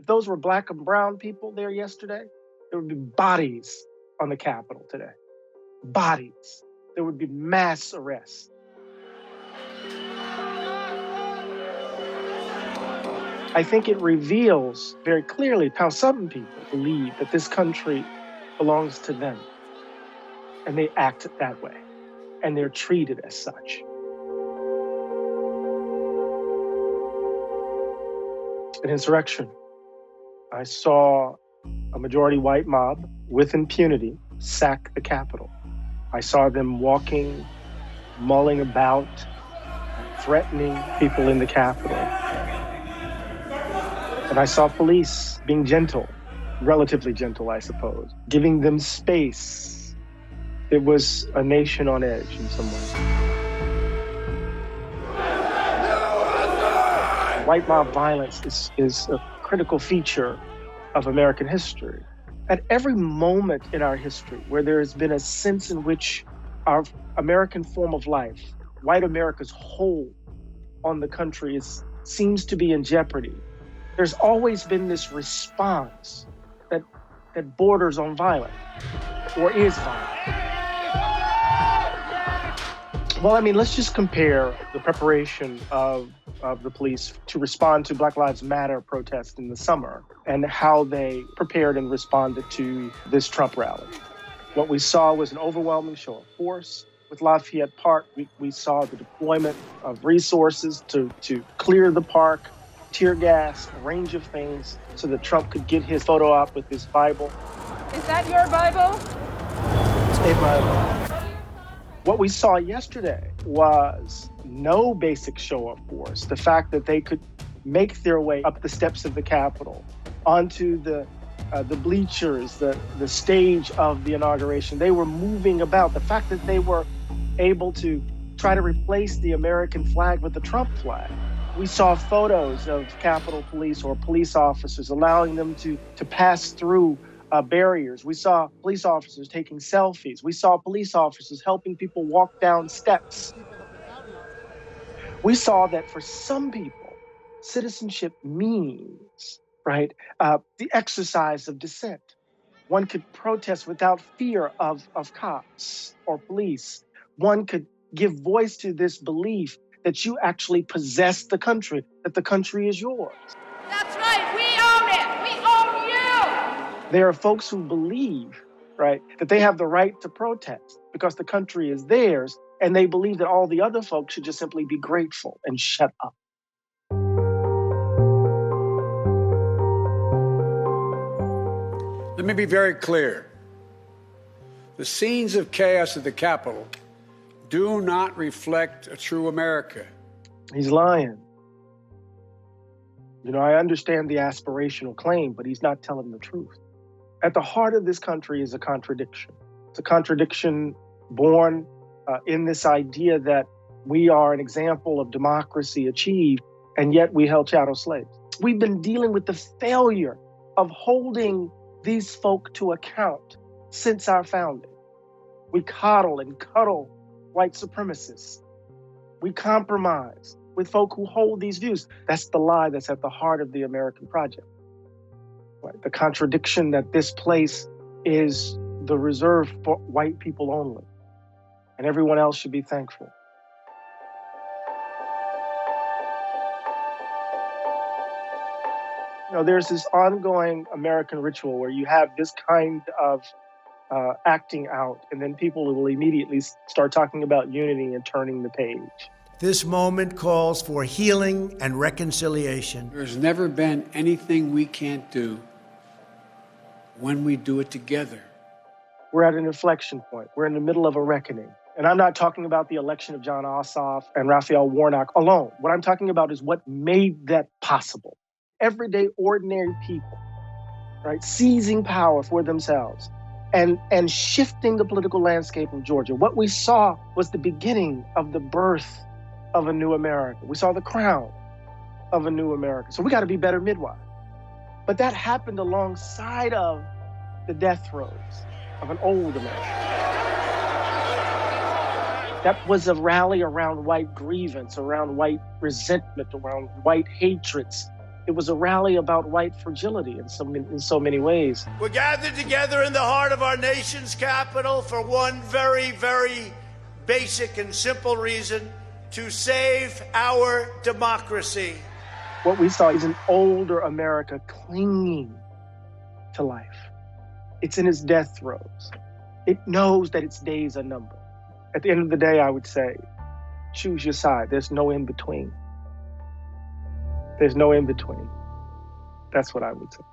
If those were black and brown people there yesterday, there would be bodies on the Capitol today. Bodies. There would be mass arrests. I think it reveals very clearly how some people believe that this country belongs to them. And they act that way. And they're treated as such. An insurrection. I saw a majority white mob with impunity sack the Capitol. I saw them walking, mulling about, threatening people in the Capitol. And I saw police being gentle, relatively gentle, I suppose, giving them space. It was a nation on edge in some ways. White mob violence is a critical feature of American history. At every moment in our history where there has been a sense in which our American form of life, white America's hold on the country seems to be in jeopardy, there's always been this response that borders on violence or is violent. Well, I mean, let's just compare the preparation of the police to respond to Black Lives Matter protests in the summer and how they prepared and responded to this Trump rally. What we saw was an overwhelming show of force. With Lafayette Park, we saw the deployment of resources to clear the park, tear gas, a range of things so that Trump could get his photo op with his Bible. Is that your Bible? It's a Bible. What we saw yesterday was no basic show of force. The fact that they could make their way up the steps of the Capitol, onto the bleachers, the stage of the inauguration. They were moving about. The fact that they were able to try to replace the American flag with the Trump flag. We saw photos of Capitol Police or police officers allowing them to pass through barriers. We saw police officers taking selfies. We saw police officers helping people walk down steps. We saw that for some people, citizenship means, right, the exercise of dissent. One could protest without fear of cops or police. One could give voice to this belief that you actually possess the country, that the country is yours. That's right, we own it, we own you! There are folks who believe, right, that they have the right to protest because the country is theirs, and they believe that all the other folks should just simply be grateful and shut up. Let me be very clear. The scenes of chaos at the Capitol do not reflect a true America. He's lying. You know, I understand the aspirational claim, but he's not telling the truth. At the heart of this country is a contradiction. It's a contradiction born in this idea that we are an example of democracy achieved, and yet we held chattel slaves. We've been dealing with the failure of holding these folk to account since our founding. We coddle and cuddle white supremacists. We compromise with folk who hold these views. That's the lie that's at the heart of the American project. Right? The contradiction that this place is the reserve for white people only, and everyone else should be thankful. You know, there's this ongoing American ritual where you have this kind of acting out, and then people will immediately start talking about unity and turning the page. This moment calls for healing and reconciliation. There's never been anything we can't do when we do it together. We're at an inflection point. We're in the middle of a reckoning. And I'm not talking about the election of John Ossoff and Raphael Warnock alone. What I'm talking about is what made that possible. Everyday, ordinary people, right, seizing power for themselves and shifting the political landscape of Georgia. What we saw was the beginning of the birth of a new America. We saw the crown of a new America. So we got to be better midwives. But that happened alongside of the death throes of an old America. That was a rally around white grievance, around white resentment, around white hatreds, It was a rally about white fragility in so many ways. We're gathered together in the heart of our nation's capital for one very, very basic and simple reason: to save our democracy. What we saw is an older America clinging to life. It's in its death throes. It knows that its days are numbered. At the end of the day, I would say, choose your side. There's no in between. There's no in between. That's what I would say.